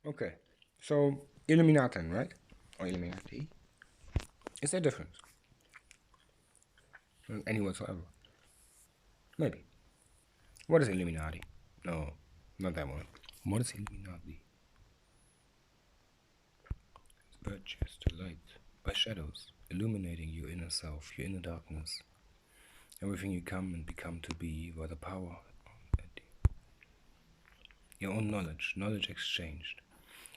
Okay, so Illuminati, right? Or Illuminati? Is there a difference? Any whatsoever? Maybe. What is Illuminati? No, not that one. What is Illuminati? Purchase to light by shadows, illuminating your inner self, your inner darkness, everything you come and become to be by the power of your own knowledge, knowledge exchanged.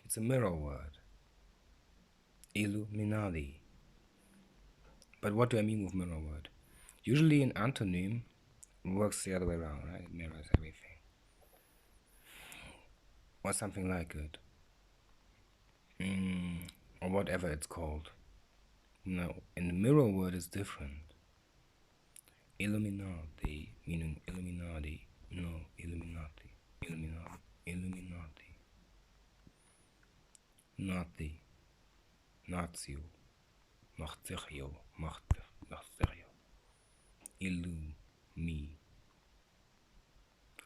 It's a mirror word. Illuminati. But what do I mean with mirror word? Usually an antonym works the other way around, right? It mirrors everything. Or something like it. Or whatever it's called. No, in the mirror word is different. Illuminati, meaning Illuminati. No, Illuminati. Illuminati. Illuminati. Nati. Nazio. Machtserio. Machtserio. Mi.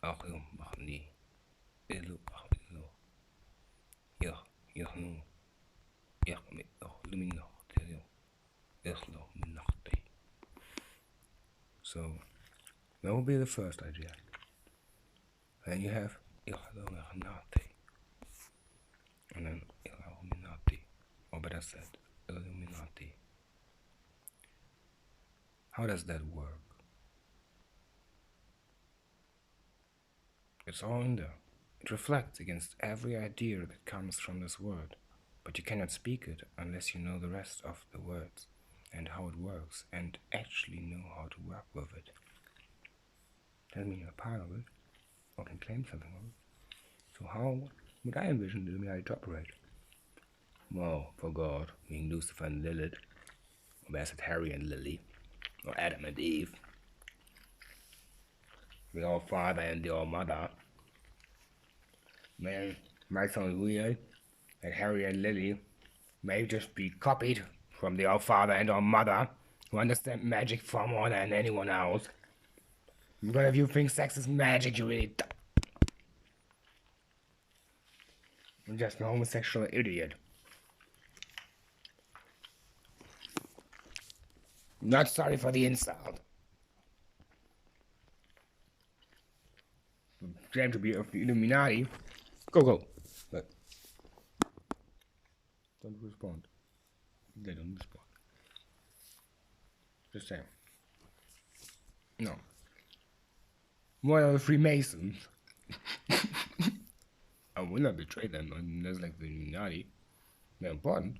Achim. Machni. Illu. Illu. Yach. Yachnu. Yach. Illuminati. Illuminati. So, that will be the first idea. Then you have Illuminati. And then Illuminati. Or better said, Illuminati. How does that work? It's all in there. It reflects against every idea that comes from this word, but you cannot speak it unless you know the rest of the words and how it works and actually know how to work with it. Doesn't mean you're a part of it or can claim something of it. So how would I envision the Illuminati to operate? Well, for God, being Lucifer and Lilith, or better said Harry and Lily, or Adam and Eve, the All-Father and the All-Mother. Man, might sound weird that Harry and Lily may just be copied from the All-Father and All-Mother, who understand magic far more than anyone else. But if you think sex is magic, you're just a homosexual idiot. Not sorry for the insult. Claim to be of the Illuminati. Go. But don't respond. They don't respond. Just saying. No. What are the Freemasons? I will not betray them unless like the Illuminati. They're important.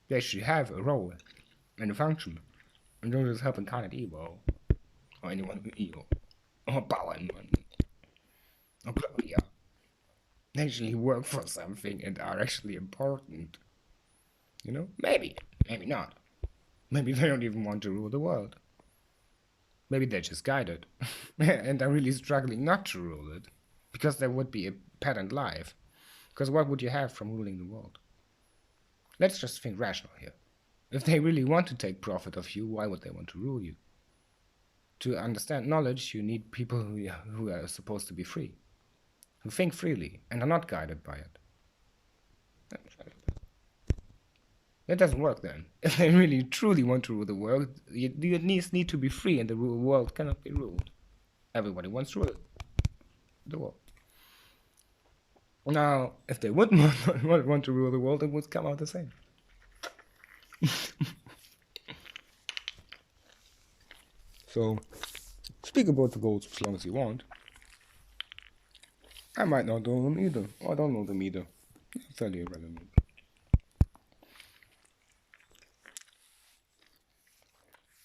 They should have a role and a function. And don't just help incarnate evil. Or anyone with evil. Or power and money. Or glory. They actually work for something and are actually important. You know? Maybe. Maybe not. Maybe they don't even want to rule the world. Maybe they're just guided. And are really struggling not to rule it. Because there would be a patterned life. Because what would you have from ruling the world? Let's just think rational here. If they really want to take profit of you, why would they want to rule you? To understand knowledge, you need people who are supposed to be free. Who think freely and are not guided by it. That doesn't work then. If they really truly want to rule the world, you at least need to be free and the world cannot be ruled. Everybody wants to rule the world. Now, if they would not want to rule the world, it would come out the same. So, speak about the goals as long as you want. I might not know them either, or I don't know them either. It's fairly irrelevant.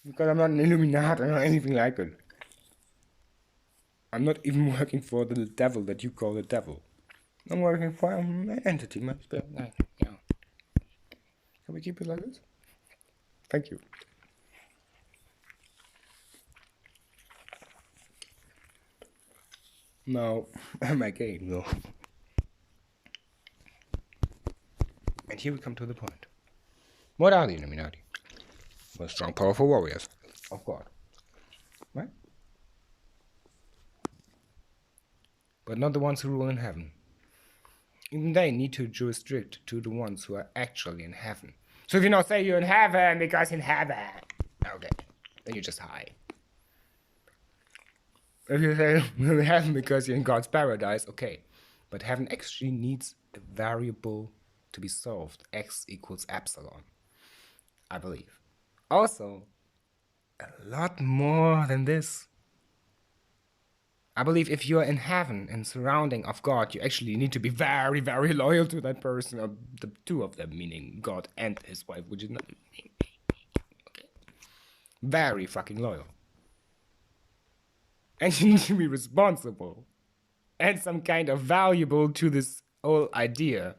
Because I'm not an Illuminati or anything like it. I'm not even working for the devil that you call the devil. I'm working for an entity, my spirit. Yeah. Can we keep it like this? Thank you. Now, my game, though. And here we come to the point. What are the Illuminati? Well, strong, powerful warriors of God. Right? But not the ones who rule in heaven. even they need to jurisdict to the ones who are actually in heaven. So if you not say you're in heaven because in heaven, okay, then you're just high. If you say you're in heaven because you're in God's paradise, okay. But heaven actually needs a variable to be solved. X equals epsilon, I believe. Also, a lot more than this. I believe if you're in heaven and surrounding of God, you actually need to be very, very loyal to that person, or the two of them, meaning God and his wife, which is not okay. Very fucking loyal. And you need to be responsible and some kind of valuable to this whole idea.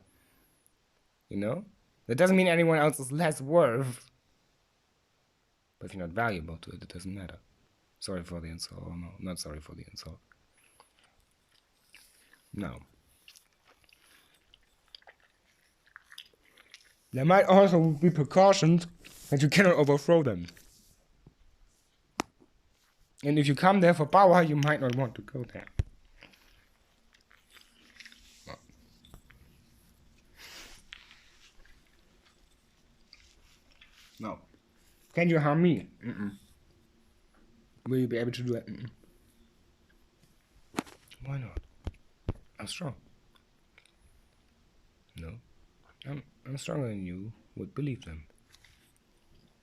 You know? That doesn't mean anyone else is less worth. But if you're not valuable to it, it doesn't matter. Sorry for the insult. Oh no, not sorry for the insult. No. There might also be precautions that you cannot overthrow them. And if you come there for power, you might not want to go there. No. Can you harm me? Will you be able to do that? Why not? I'm strong. No. I'm stronger than you would believe them.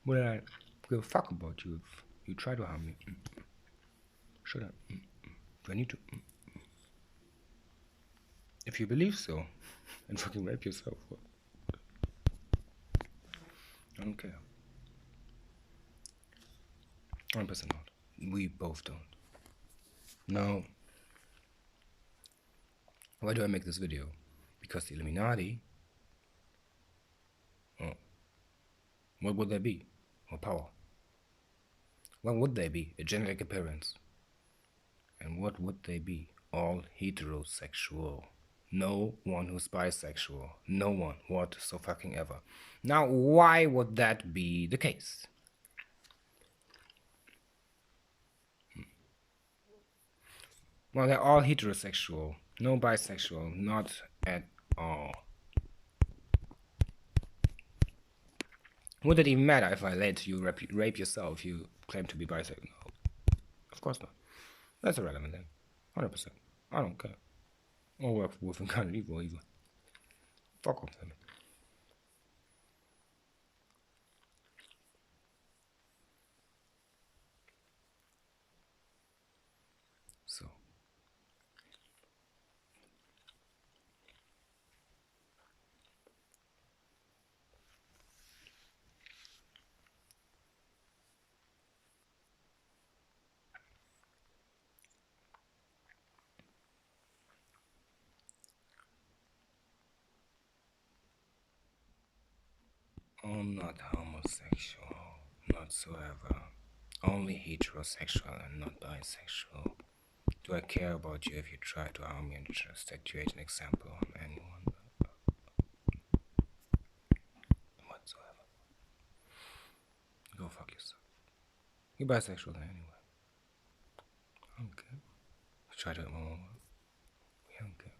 Would I give a fuck about you if you try to harm me? Should I? Do I need to? If you believe so, and fucking rape yourself. I don't care. 100% not. We both don't. Now, why do I make this video? Because the Illuminati. Oh, what would they be? Or power? What would they be? A genetic appearance. And what would they be? All heterosexual. No one who's bisexual. No one. What so fucking ever. Now, why would that be the case? Well, they're all heterosexual. No bisexual. Not at all. Would it even matter if I let you rape yourself if you claim to be bisexual? No. Of course not. That's irrelevant then. 100%. I don't care. I'll work with incarnate evil either. Fuck off them. So. I'm not homosexual, whatsoever. Only heterosexual and not bisexual. Do I care about you if you try to harm me and just actuate an example on anyone? Whatsoever. Go fuck yourself. You're bisexual then anyway. I don't care. You try to hurt my mom. We don't care.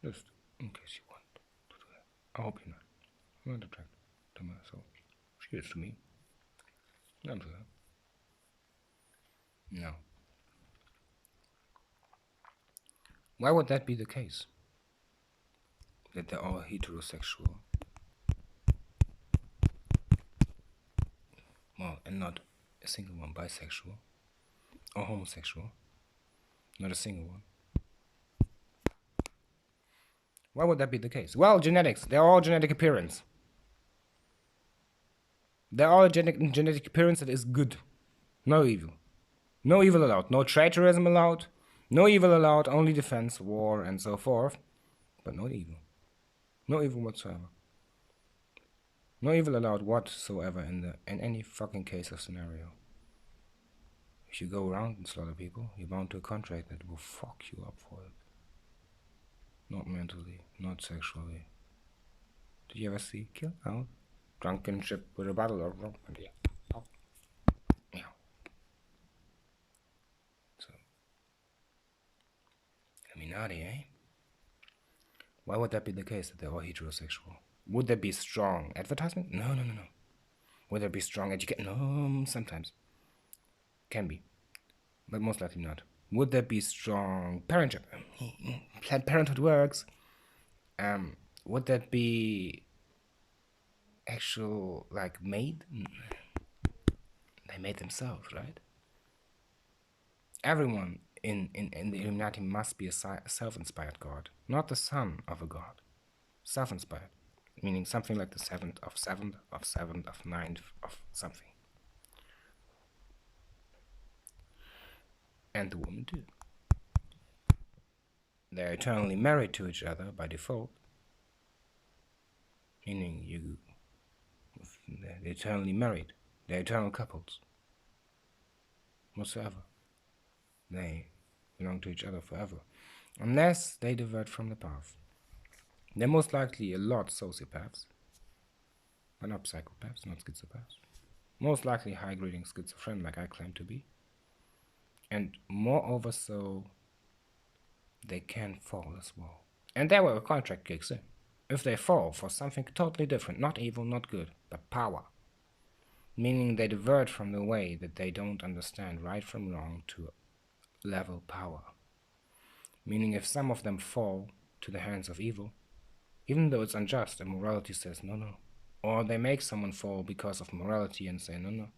Just in case you want to do that. I hope you're not. I'm not attracted to myself. She is to me. I'm to her. No. Why would that be the case? That they're all heterosexual? Well, and not a single one bisexual or homosexual. Not a single one. Why would that be the case? Well, genetics. They're all genetic appearance. They're all genetic appearance that is good. No evil. No evil allowed. No traitorism allowed. No evil allowed. Only defense, war, and so forth. But no evil. No evil whatsoever. No evil allowed whatsoever in any fucking case or scenario. If you go around and slaughter people, you're bound to a contract that will fuck you up for it. Not mentally, not sexually. Did you ever see Kill Out? Drunkenship with a bottle of rum. Yeah. Oh. Yeah. So. Illuminati, eh? Why would that be the case that they're all heterosexual? Would there be strong advertisement? No. Would there be strong education? No, sometimes. Can be, but most likely not. Would there be strong parenthood? Planned Parenthood works. Would that be actual, like, made? They made themselves, right? Everyone in the Illuminati must be a self-inspired god, not the son of a god. Self-inspired, meaning something like the seventh of ninth of something. And the woman too. They're eternally married to each other by default, meaning they're eternally married. They're eternal couples. Whatsoever. They belong to each other forever. Unless they divert from the path. They're most likely a lot sociopaths, but not psychopaths, not schizopaths. Most likely high-grading schizophrenic, like I claim to be. And moreover so, they can fall as well. And there where a contract kicks in. If they fall for something totally different, not evil, not good, but power, meaning they divert from the way that they don't understand right from wrong to level power. Meaning if some of them fall to the hands of evil, even though it's unjust and morality says no, or they make someone fall because of morality and say no,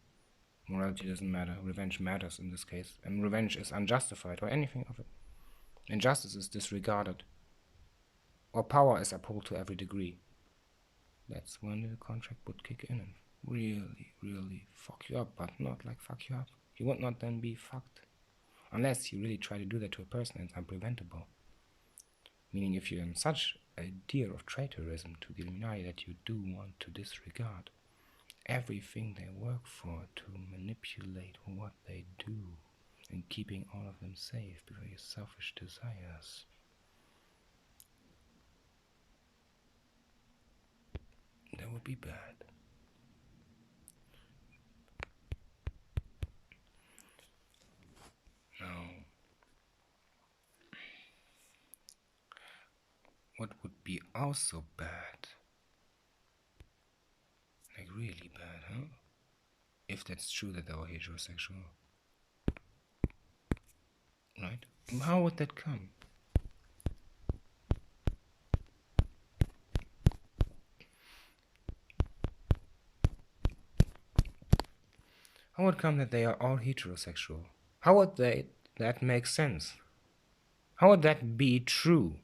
morality doesn't matter, revenge matters in this case, and revenge is unjustified or anything of it. Injustice is disregarded, or power is upheld to every degree. That's when the contract would kick in and really fuck you up, but not like fuck you up. You would not then be fucked. Unless you really try to do that to a person, it's unpreventable. Meaning if you're in such a deer of traitorism to the Illuminati that you do want to disregard everything they work for to manipulate what they do and keeping all of them safe before your selfish desires. That would be bad. Now, what would be also bad, like really bad, huh? If that's true that they are heterosexual. Right? How would that come? How would it come that they are all heterosexual? How would that make sense? How would that be true?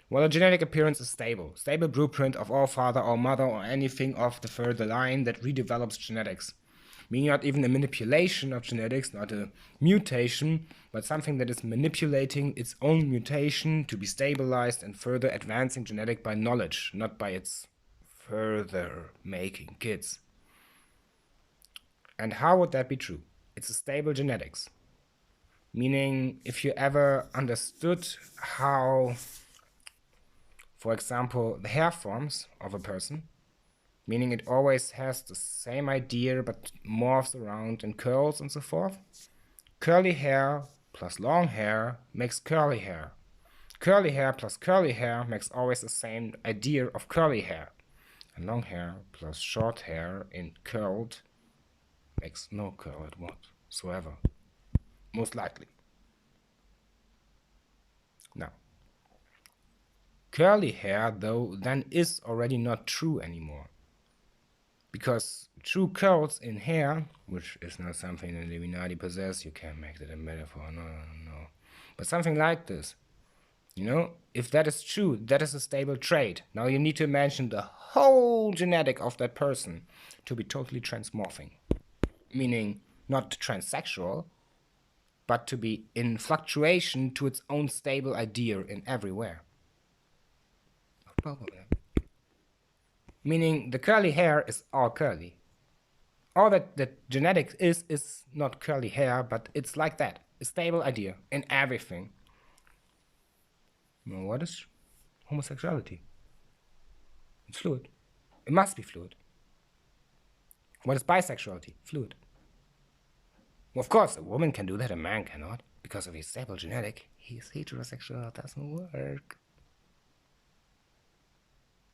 Well, a genetic appearance is stable. Stable blueprint of all father or mother or anything of the further line that redevelops genetics. Meaning not even a manipulation of genetics, not a mutation, but something that is manipulating its own mutation to be stabilized and further advancing genetic by knowledge, not by its further making kids. And how would that be true? It's a stable genetics. Meaning, if you ever understood how, for example, the hair forms of a person, meaning it always has the same idea but morphs around in curls and so forth. Curly hair plus long hair makes curly hair. Curly hair plus curly hair makes always the same idea of curly hair. And long hair plus short hair in curled makes no curl at whatsoever. Most likely. Now, curly hair, though, then is already not true anymore. Because true curls in hair, which is not something that Illuminati possess, you can't make that a metaphor, no. But something like this, if that is true, that is a stable trait. Now you need to imagine the whole genetic of that person to be totally transmorphing. Meaning not transsexual, but to be in fluctuation to its own stable idea in everywhere. Meaning the curly hair is all curly. All that genetics is not curly hair, but it's like that. A stable idea in everything. Now, what is homosexuality? It's fluid. It must be fluid. What is bisexuality? Fluid. Well, of course, a woman can do that, a man cannot. Because of his stable genetic, his heterosexual doesn't work.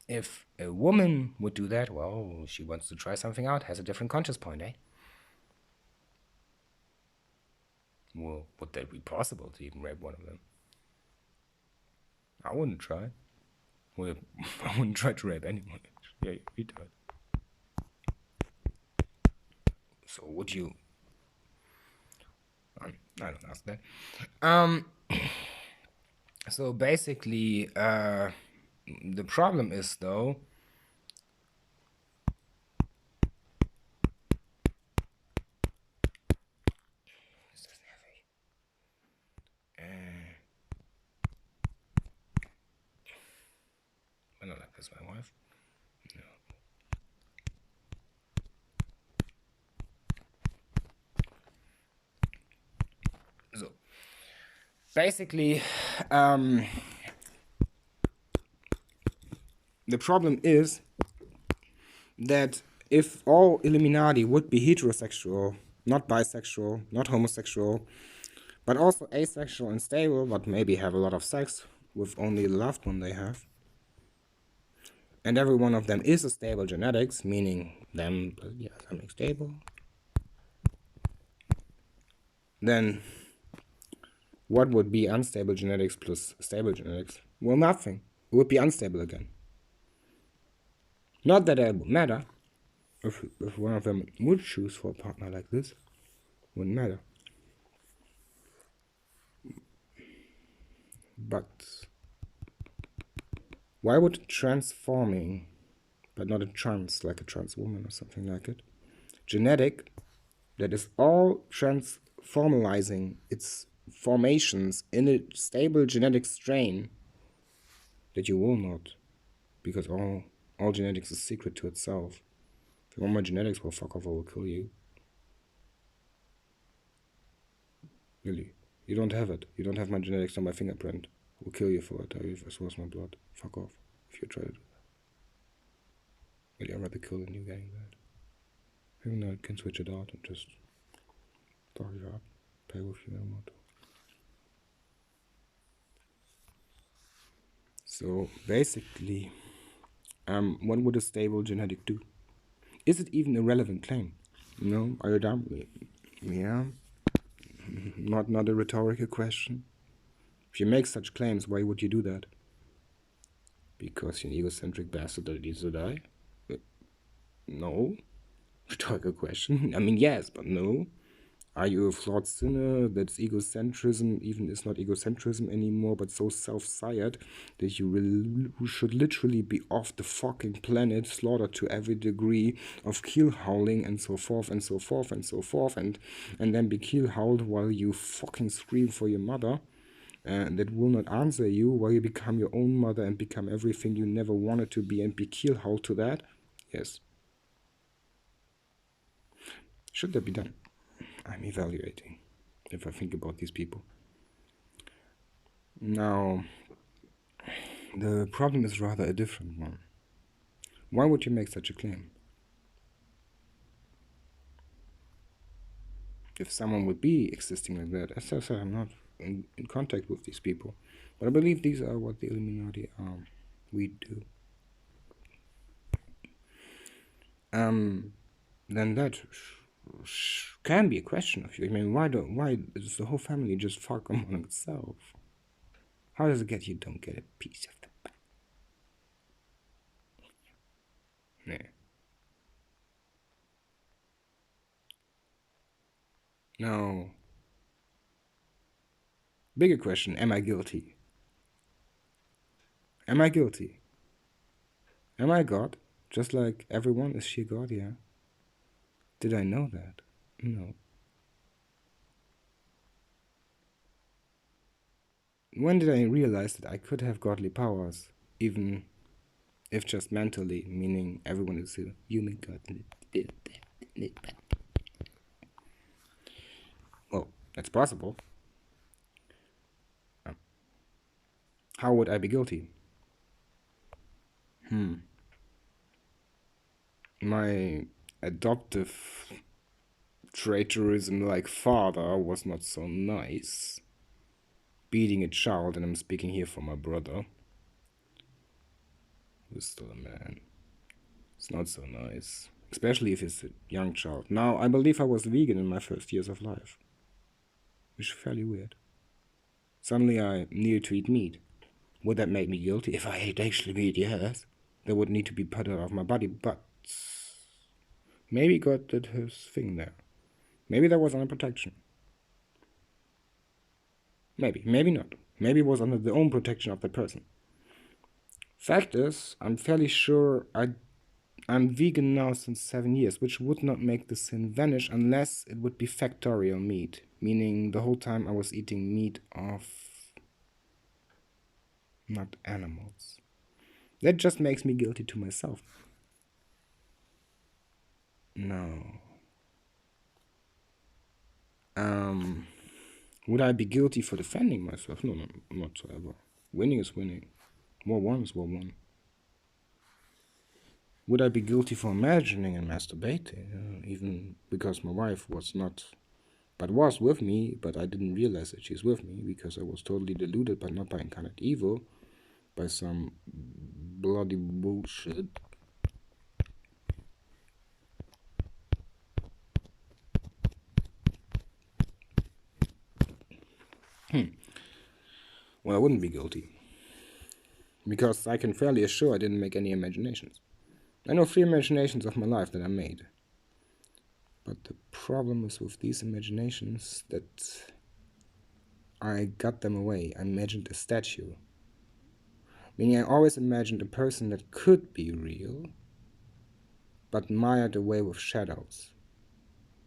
If a woman would do that, well, she wants to try something out, has a different conscious point, eh? Well, would that be possible to even rape one of them? I wouldn't try. Well, I wouldn't try to rape anyone. Yeah, you do it. So would you? I don't ask that. So basically, the problem is though. I don't like this, my wife. So basically, the problem is that if all Illuminati would be heterosexual, not bisexual, not homosexual, but also asexual and stable, but maybe have a lot of sex with only the loved one they have, and every one of them is a stable genetics, meaning them, yeah, something stable, then what would be unstable genetics plus stable genetics? Well, nothing. It would be unstable again. Not that it would matter. If one of them would choose for a partner like this, wouldn't matter. But why would transforming, but not a trans, like a trans woman or something like it, genetic, that is all transformalizing its formations in a stable genetic strain, that you will not, because all genetics is secret to itself. If you want my genetics, well, fuck off, I will kill you. Really. You don't have it. You don't have my genetics on my fingerprint. I will kill you for it. I source my blood. Fuck off. If you try to do that. Really, I'd rather kill than you getting that. Even though I can switch it out and just fuck you up. Pay with you no more. So basically, what would a stable genetic do? Is it even a relevant claim? No? Are you dumb? Yeah. Not a rhetorical question. If you make such claims, why would you do that? Because you're an egocentric bastard that needs to die? No. Rhetorical question. I mean, yes, but no. Are you a flawed sinner that's egocentrism even is not egocentrism anymore, but so self-sired that you should literally be off the fucking planet, slaughtered to every degree of keel howling and so forth and so forth and so forth, and then be keel howled while you fucking scream for your mother, that will not answer you, while you become your own mother and become everything you never wanted to be and be keel howled to that? Yes. Should that be done? I'm evaluating if I think about these people. Now, the problem is rather a different one. Why would you make such a claim? If someone would be existing like that, as I said, I'm not in contact with these people, but I believe these are what the Illuminati are. We do. Then that can be a question of you. I mean, why does the whole family just fuck among itself? How does it get you don't get a piece of the pie? Yeah. Now, bigger question, am I guilty? Am I guilty? Am I God? Just like everyone, is she God? Yeah. Did I know that? No. When did I realize that I could have godly powers, even if just mentally, meaning everyone is a human god? Well, that's possible. How would I be guilty? My adoptive traitorism like father was not so nice. Beating a child, and I'm speaking here for my brother, He's still a man. It's not so nice. Especially if it's a young child. Now, I believe I was vegan in my first years of life. Which is fairly weird. Suddenly I needed to eat meat. Would that make me guilty? If I ate actually meat, yes. That would need to be put out of my body, but maybe God did his thing there. Maybe that was under protection. Maybe not. Maybe it was under the own protection of that person. Fact is, I'm fairly sure I'm vegan now since 7 years, which would not make the sin vanish unless it would be factorial meat, meaning the whole time I was eating meat of not animals. That just makes me guilty to myself. No. Would I be guilty for defending myself? No, not whatsoever. Winning is winning. War one is war one. Would I be guilty for imagining and masturbating? Even because my wife was not, but was with me, but I didn't realize that she's with me because I was totally deluded, but not by incarnate evil, by some bloody bullshit. Well, I wouldn't be guilty. Because I can fairly assure I didn't make any imaginations. I know 3 imaginations of my life that I made. But the problem is with these imaginations that I got them away. I imagined a statue. Meaning I always imagined a person that could be real, but mired away with shadows.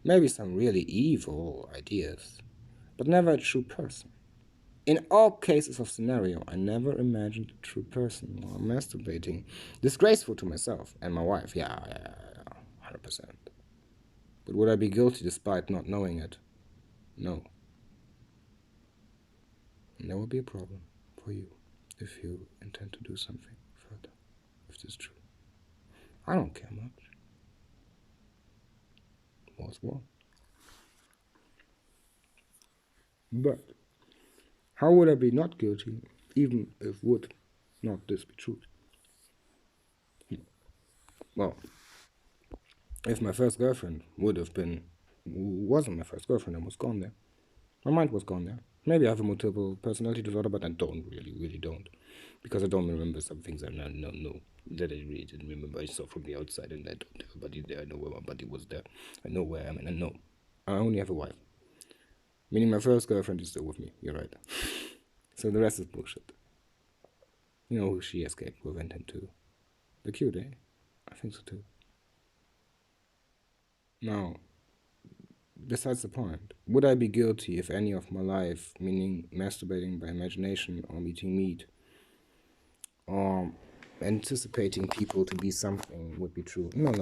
Maybe some really evil ideas, but never a true person. In all cases of scenario, I never imagined a true person while masturbating. Disgraceful to myself and my wife, yeah, 100%. But would I be guilty despite not knowing it? No. And that would be a problem for you if you intend to do something further, if this is true. I don't care much. War's war. But how would I be not guilty, even if would not this be true? Well, if my first girlfriend wasn't my first girlfriend and was gone there, my mind was gone there. Maybe I have a multiple personality disorder, but I don't really don't. Because I don't remember some things I know that I really didn't remember. I saw from the outside and I don't have a body there. I know where my body was there. I know where I am and I know. I only have a wife. Meaning my first girlfriend is still with me. You're right. So the rest is bullshit. You know who she escaped with and him too. The cute, eh? I think so too. Now, besides the point, would I be guilty if any of my life, meaning masturbating by imagination or eating meat, or anticipating people to be something would be true? No.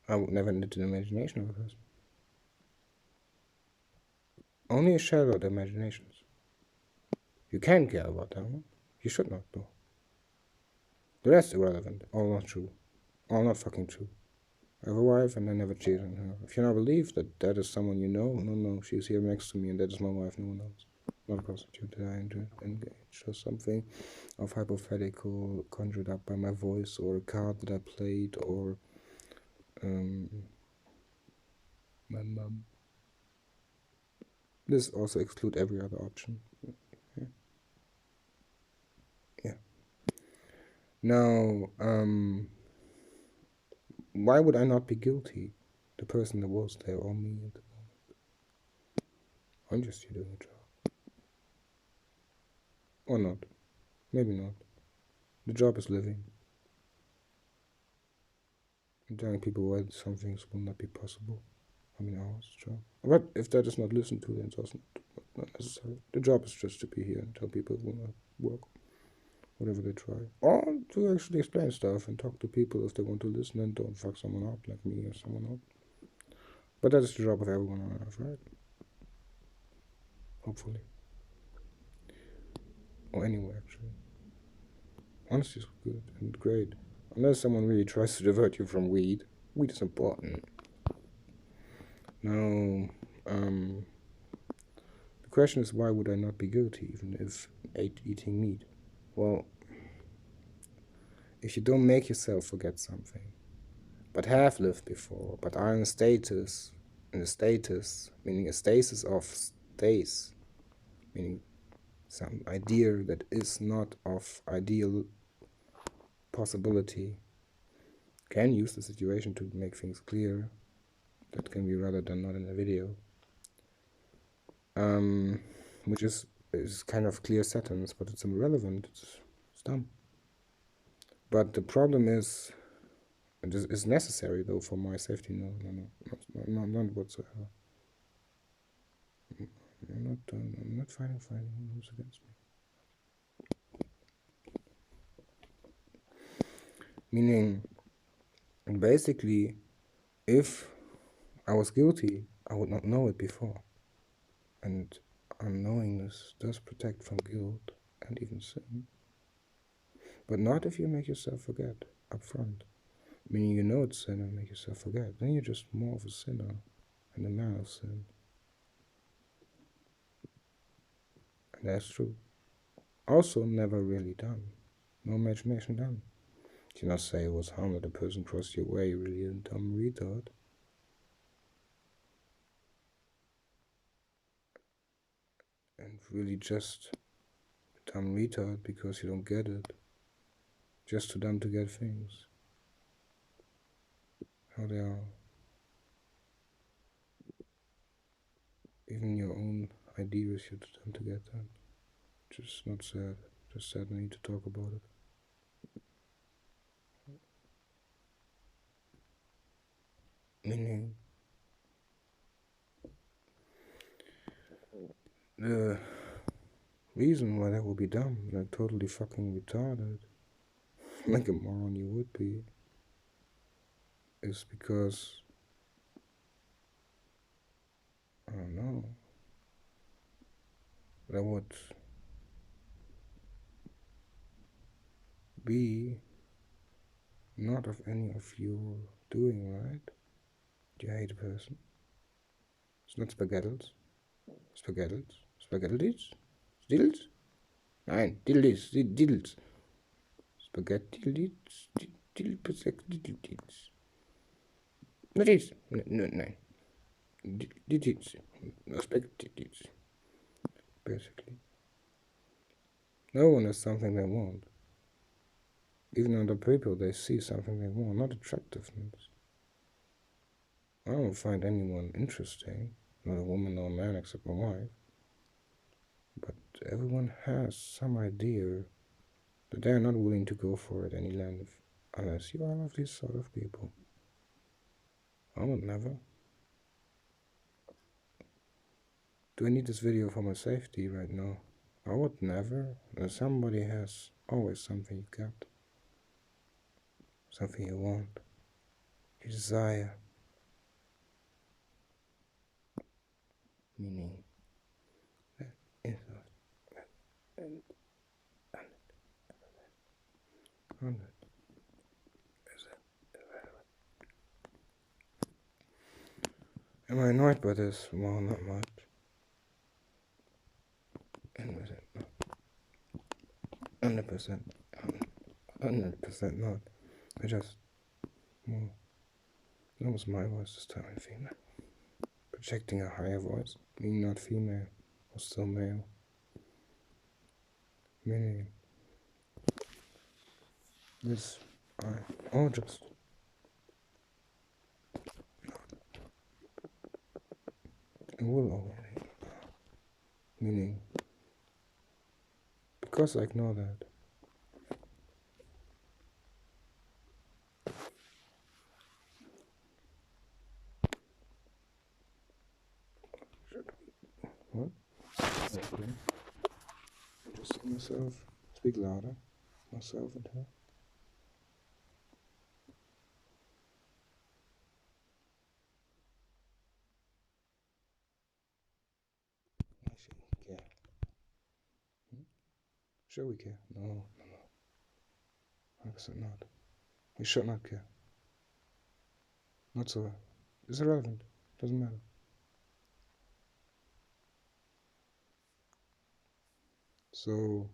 I would never need an imagination of a person. Only a shadow of imaginations. You can care about them. You should not, though. The rest irrelevant. All not true. All not fucking true. I have a wife and I never cheated on her. If you now believe that that is someone you know, no, she's here next to me and that is my wife, no one else. Not a prostitute that I engaged or something of hypothetical conjured up by my voice or a card that I played or my mum. This also exclude every other option. Yeah. Now, why would I not be guilty? The person that was there or me at the moment. I'm just here doing a job. Or not. Maybe not. The job is living. I'm telling people why some things will not be possible. I mean, ours job. But if that is not listened to, then it's also not necessary. The job is just to be here and tell people it will not work. Whatever they try. Or to actually explain stuff and talk to people if they want to listen and don't fuck someone up like me or someone else. But that is the job of everyone on earth, right? Hopefully. Or anywhere, actually. Honesty is good and great. Unless someone really tries to divert you from weed. Weed is important. Now, the question is, why would I not be guilty even if eating meat? Well, if you don't make yourself forget something, but have lived before, but are in a status, meaning a stasis of stays, meaning some idea that is not of ideal possibility, can use the situation to make things clear. That can be rather than not in a video. Which is kind of clear sentence, but it's irrelevant. It's dumb. But the problem is, it's necessary though for my safety. No, not whatsoever. I'm not fighting who's against me. Meaning, basically, if I was guilty, I would not know it before. And unknowingness does protect from guilt and even sin. But not if you make yourself forget up front. Meaning you know it's sin and make yourself forget. Then you're just more of a sinner and a man of sin. And that's true. Also never really done. No imagination done. You cannot say it was harm that a person crossed your way, really a dumb retard. And really just dumb retard because you don't get it. Just too dumb to get things. How they are. Even your own ideas you're too dumb to get them. Just not sad. Just sad I need to talk about it. Meaning the reason why that would be dumb, like totally fucking retarded, like a moron you would be, is because, I don't know, that would be not of any of your doing, right? Do you hate a person? It's not spaghettles. Spaghettles? Diddles? Nein, diddles, diddles. Spaghetti diddles. Not this. No, nein. Diddles. No, spaghetti diddles. Basically. No one has something they want. Even other people, they see something they want, not attractiveness. I don't find anyone interesting, not a woman or a man except my wife. But everyone has some idea that they are not willing to go for it any length, unless you are one of these sort of people. I would never. Do I need this video for my safety right now? I would never. Somebody has always something you got. Something you want. You desire. Meaning that is and 100. Am I annoyed by this? Well, not much. And was it not? 100%. 100% not. I just, well, that was my voice this time in female. Projecting a higher voice, being not female, or still male. Meaning, this, or just, it will already. Meaning, because I ignore that. What? Okay. Just see myself, speak louder, myself and her. Actually, care. Sure we care. No. 100% not. We should not care. Not so. It's irrelevant. Doesn't matter. So,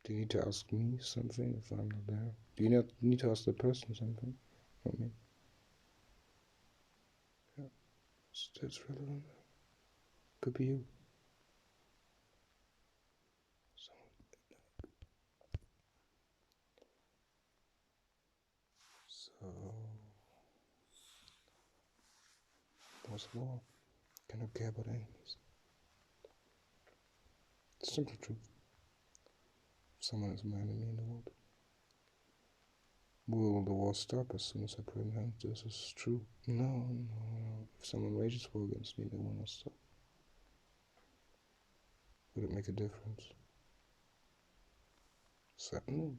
Do you need to ask me something if I'm not there? Do you not need to ask the person something? Not me. Yeah, that's relevant. Could be you. So, what's law? Cannot care about enemies. Simple truth. Someone is my enemy in the world. Will the war stop as soon as I pronounce this is true? No. If someone wages war against me, they will not stop. Would it make a difference? Certainly.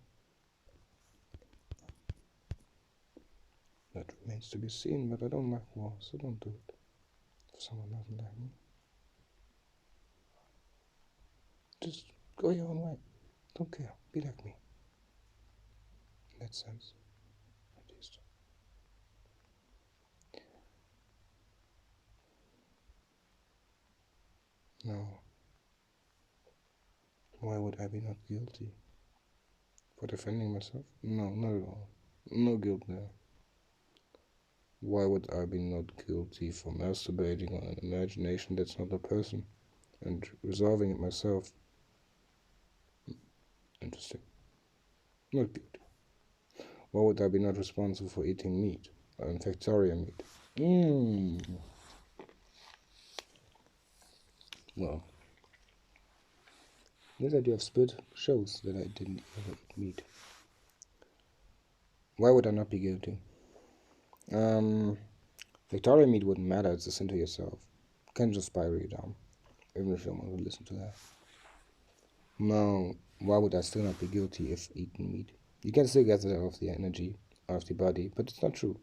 That remains to be seen, but I don't like war, so don't do it. If someone doesn't like me, just go your own way. Don't care. Be like me. In that sense, at least. No. Why would I be not guilty? For defending myself? No, not at all. No guilt there. Why would I be not guilty for masturbating on an imagination that's not a person and resolving it myself? Interesting. Not guilty. Why would I be not responsible for eating meat? Factoria meat? Well, this idea of spit shows that I didn't ever eat meat. Why would I not be guilty? Victoria meat wouldn't matter, it's a sin to yourself. You can just spiral you down, even if you don't want to listen to that. No, why would I still not be guilty if eating meat? You can still get it off the energy, off the body, but it's not true.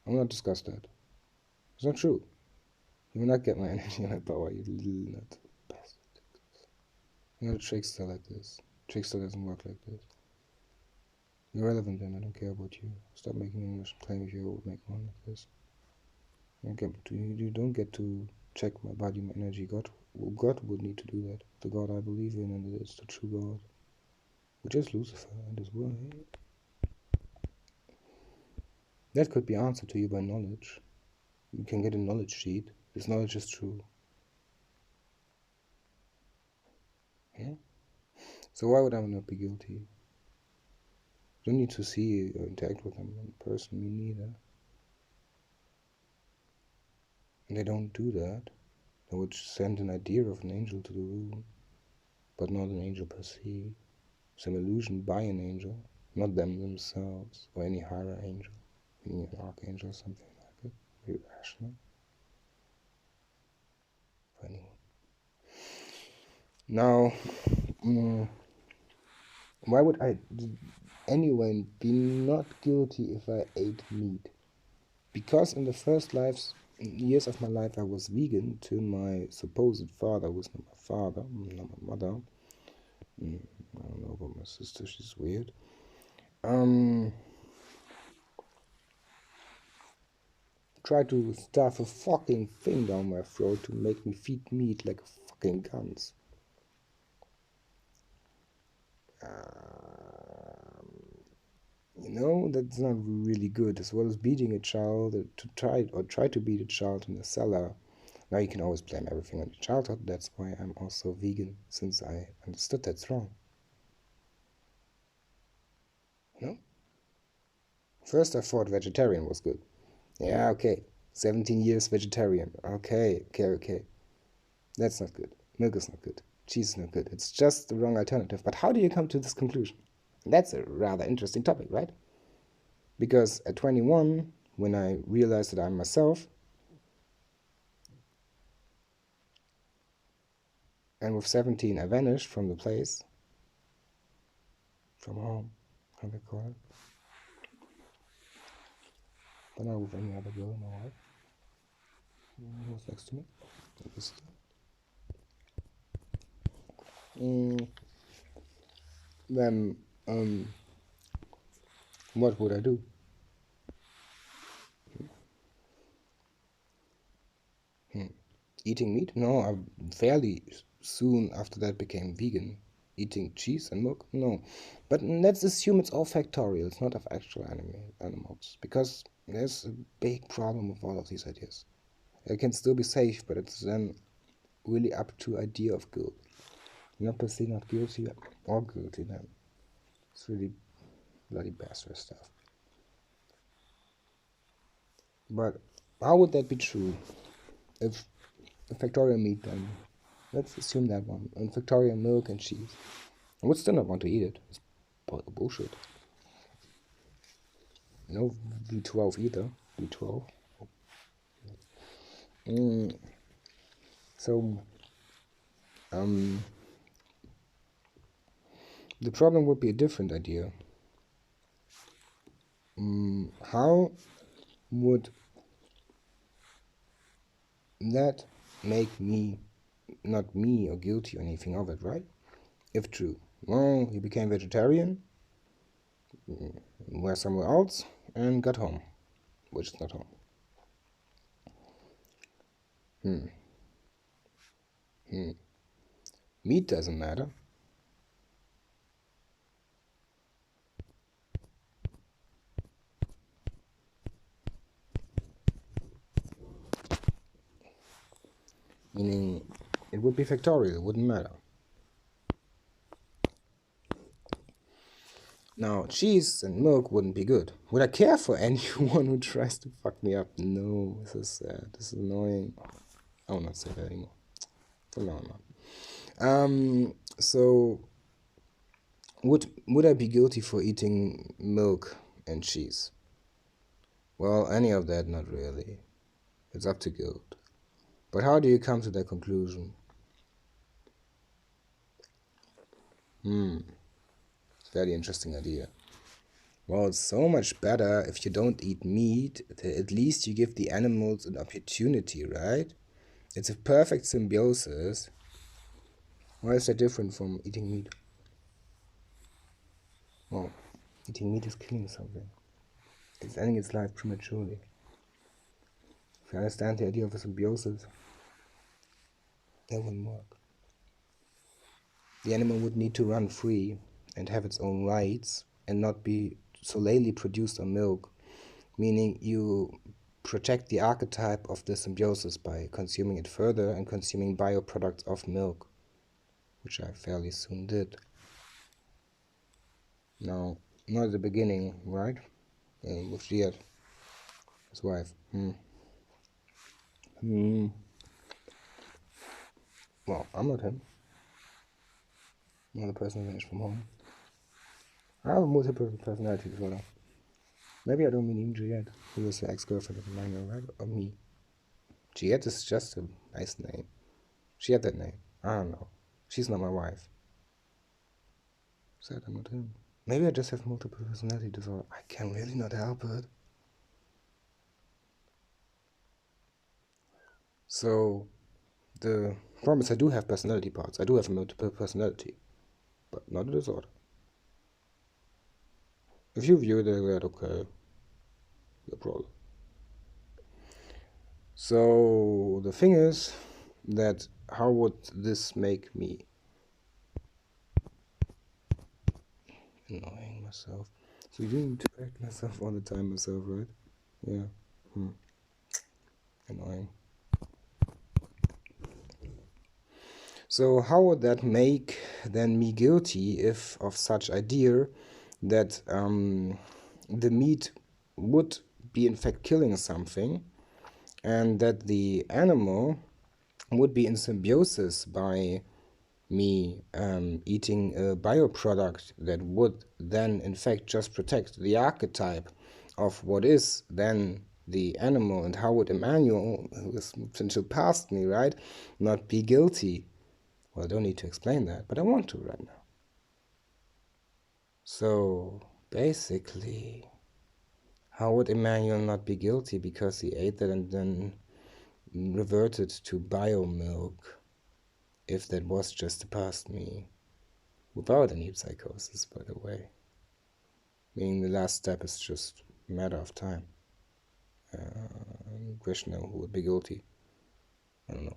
I will not discuss that. It's not true. You will not get my energy and my power, you little nut bastard. You're not a trickster like this. Trickster doesn't work like this. You're irrelevant then, I don't care about you. Stop making an English claim if you would make one like this. You don't get to check my body, my energy. God would need to do that. The God I believe in, and it is the true God, which is Lucifer and his word. That could be answered to you by knowledge. You can get a knowledge sheet. This knowledge is true. Yeah? So why would I not be guilty? You don't need to see or interact with them in person, me neither. And they don't do that. They would send an idea of an angel to the room, but not an angel per se. Some illusion by an angel, not them themselves, or any higher angel, meaning an archangel or something like it. Very rational. For anyone. Now, why would anyone be not guilty if I ate meat? Because in the first years of my life I was vegan till my supposed father, who was not my father, not my mother. I don't know about my sister, she's weird. Tried to stuff a fucking thing down my throat to make me feed meat like a fucking guns. That's not really good. As well as beating a child, try to beat a child in a cellar. Now you can always blame everything on your childhood. That's why I'm also vegan, since I understood that's wrong. First I thought vegetarian was good. Yeah, okay. 17 years vegetarian. Okay. That's not good. Milk is not good. Cheese is not good. It's just the wrong alternative. But how do you come to this conclusion? That's a rather interesting topic, right? Because at 21, when I realized that I'm myself, and with 17 I vanished from the place, from home, how they call it. But not with any other girl in my life. Who was next to me? Then, what would I do? Eating meat? No, I fairly soon after that became vegan. eating cheese and milk? No. But let's assume it's all factorials, not of actual animals, because there's a big problem with all of these ideas. It can still be safe, but it's then really up to idea of guilt. Not per se not guilty or guilty then. It's really bloody bastard stuff. But how would that be true if factorial meat then? Let's assume that one. And factorial milk and cheese. I would still not want to eat it. It's bullshit. No B12 either. B12. So, the problem would be a different idea. How would that make me not me or guilty or anything of it, right? If true. Well, he became vegetarian, went somewhere else, and got home, which is not home. Meat doesn't matter. Meaning, it would be factorial, it wouldn't matter. Now, cheese and milk wouldn't be good. Would I care for anyone who tries to fuck me up? No, this is sad. This is annoying. I will not say that anymore. For now, not. So, would I be guilty for eating milk and cheese? Well, any of that, not really. It's up to guilt. But how do you come to that conclusion? Very interesting idea. Well, it's so much better if you don't eat meat. At least you give the animals an opportunity, right? It's a perfect symbiosis. Why is that different from eating meat? Well, eating meat is killing something. It's ending its life prematurely. If you understand the idea of a symbiosis, that wouldn't work. The animal would need to run free and have its own rights and not be solely produced on milk, meaning you protect the archetype of the symbiosis by consuming it further and consuming bioproducts of milk, which I fairly soon did. Now, not at the beginning, right? With Giat, his wife. Well, I'm not him. I'm not the person who vanished from home. I have multiple personality disorder. Maybe I don't mean even Juliet, who was the ex-girlfriend of Emmanuel, right? Or me. Juliet is just a nice name. She had that name. I don't know. She's not my wife. Said I'm not him. Maybe I just have multiple personality disorder. I can really not help it. So, the problem is I do have personality parts. I do have multiple personality, but not a disorder. If you view it like that, okay, no problem. So the thing is that how would this make me annoying myself? So you didn't correct myself all the time myself, right? Yeah. Annoying. So how would that make then me guilty if of such idea that the meat would be in fact killing something and that the animal would be in symbiosis by me eating a bioproduct that would then in fact just protect the archetype of what is then the animal, and how would Emmanuel, who is potential past me, right, not be guilty? Well, I don't need to explain that, but I want to right now. So basically, how would Emmanuel not be guilty because he ate that and then reverted to biomilk if that was just past me without any psychosis, by the way? Meaning the last step is just a matter of time. Krishna, who would be guilty? I don't know.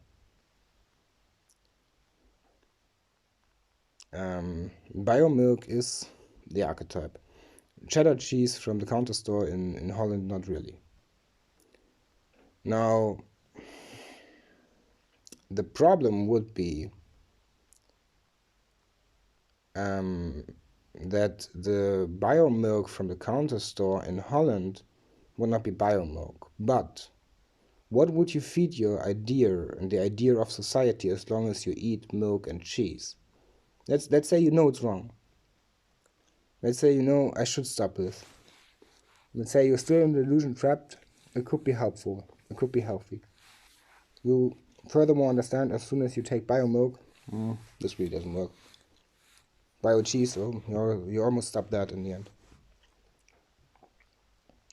Biomilk is the archetype. Cheddar cheese from the counter store in Holland, not really. Now, the problem would be that the biomilk from the counter store in Holland would not be biomilk. But what would you feed your idea and the idea of society as long as you eat milk and cheese? Let's say you know it's wrong. Let's say you know I should stop this. Let's say you're still in the illusion trapped. It could be helpful. It could be healthy. You furthermore understand as soon as you take biomilk, this really doesn't work. Bio cheese, you almost stop that in the end.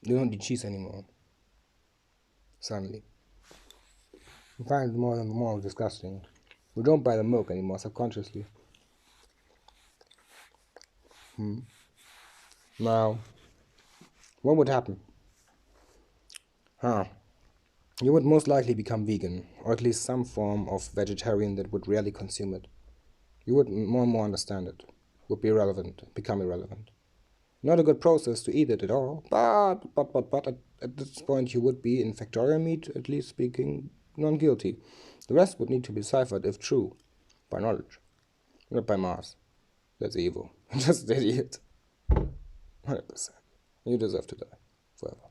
You don't eat cheese anymore. Suddenly. You find it more and more disgusting. We don't buy the milk anymore subconsciously. Now, what would happen? You would most likely become vegan, or at least some form of vegetarian that would rarely consume it. You would more and more understand it. Would be irrelevant, become irrelevant. Not a good process to eat it at all, but at this point you would be, in factorial meat, at least speaking, non-guilty. The rest would need to be deciphered, if true, by knowledge, not by mass. That's evil. Just idiot. 100%. You deserve to die. Forever.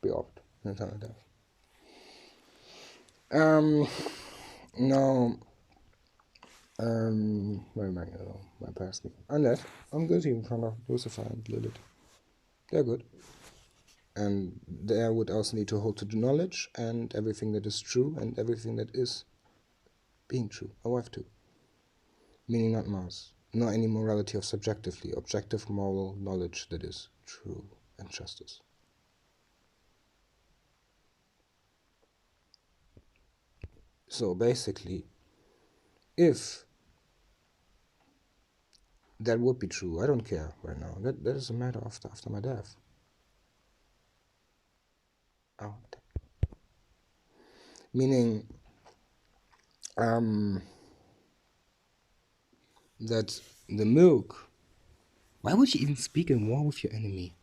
Be off. Eternal death. No. Where am I going to go? My past me. Unless I'm guilty in front of Lucifer and Lilith. They're good. And there would also need to hold to the knowledge and everything that is true and everything that is being true. I have to. Meaning not mass. Not any morality of subjectively. Objective moral knowledge that is true and justice. So basically, if that would be true, I don't care right now. That is a matter after my death. Oh. Meaning, that the milk. Why would you even speak in war with your enemy?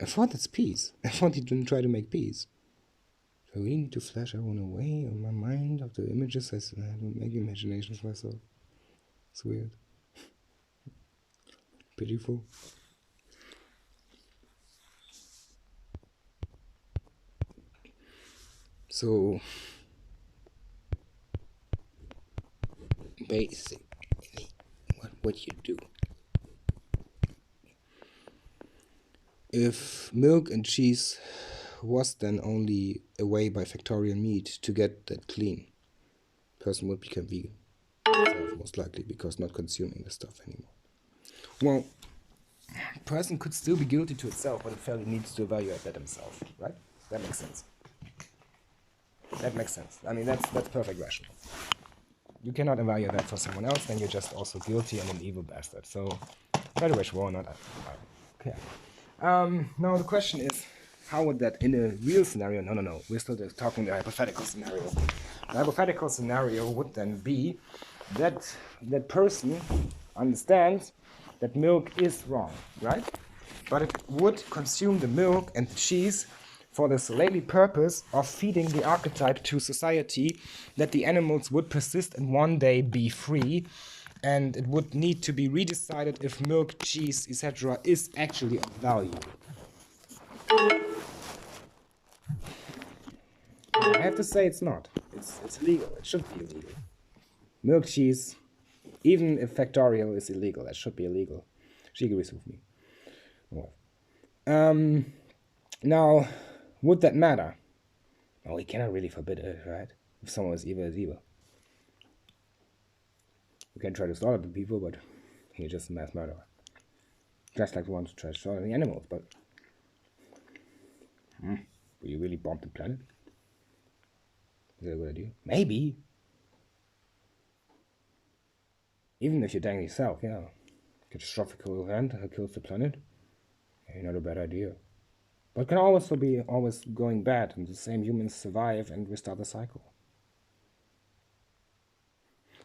I thought that's peace. I thought you didn't try to make peace. So we need to flash everyone away in my mind of the images. I don't make imaginations myself. It's weird. Pitiful. So basically, what would you do? If milk and cheese was then only a way by factorial meat to get that clean, person would become vegan. Most likely because not consuming the stuff anymore. Well, person could still be guilty to itself, but it fairly needs to evaluate that himself, right? That makes sense. That makes sense. I mean, that's perfect rational. You cannot evaluate that for someone else, then you're just also guilty and an evil bastard. So, try to wish war, not okay. Now the question is, how would that in a real scenario? No. We're still just talking the hypothetical scenario. The hypothetical scenario would then be that that person understands that milk is wrong, right? But it would consume the milk and the cheese for the solely purpose of feeding the archetype to society that the animals would persist and one day be free, and it would need to be redecided if milk, cheese, etc. is actually of value. I have to say it's not. It's illegal. It should be illegal. Milk, cheese, even if factorial is illegal, that should be illegal. She agrees with me. Well. Now, would that matter? Oh, we cannot really forbid it, right? If someone is evil, is evil. We can try to slaughter the people, but he's just a mass murderer. Just like the ones who try to slaughter the animals, but... will you really bomb the planet? Is that a good idea? Maybe. Even if you're dying yourself, yeah. Catastrophical event kills the planet. Maybe not a bad idea. But it can also be always going bad, and the same humans survive and restart the cycle.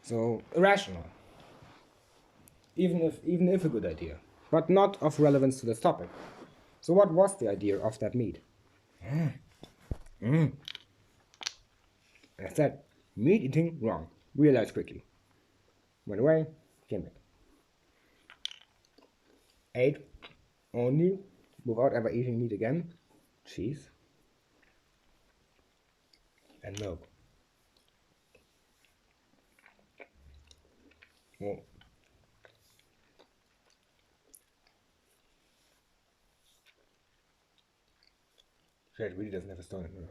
So, irrational. even if a good idea, but not of relevance to this topic. So what was the idea of that meat? I said, meat eating wrong. Realized quickly. Went away, came back. Ate only, without ever eating meat again, cheese and milk. Oh. She really doesn't have a stone in her mouth.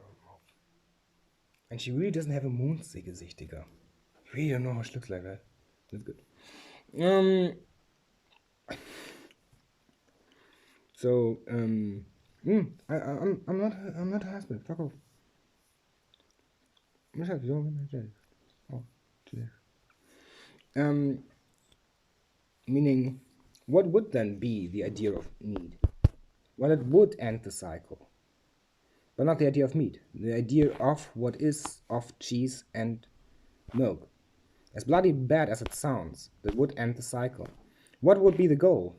And she really doesn't have a Mondsee-Gesicht, Digga. I really don't know how she looks like that. That's good. So, I'm not a husband. Fuck off. Oh, meaning, what would then be the idea of need? Well, it would end the cycle, but not the idea of meat. The idea of what is of cheese and milk. As bloody bad as it sounds, that would end the cycle. What would be the goal?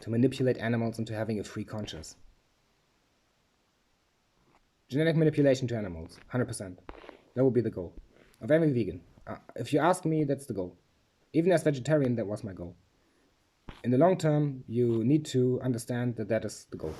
To manipulate animals into having a free conscience. Genetic manipulation to animals, 100%. That would be the goal of every vegan. If you ask me, that's the goal. Even as vegetarian, that was my goal. In the long term, you need to understand that that is the goal.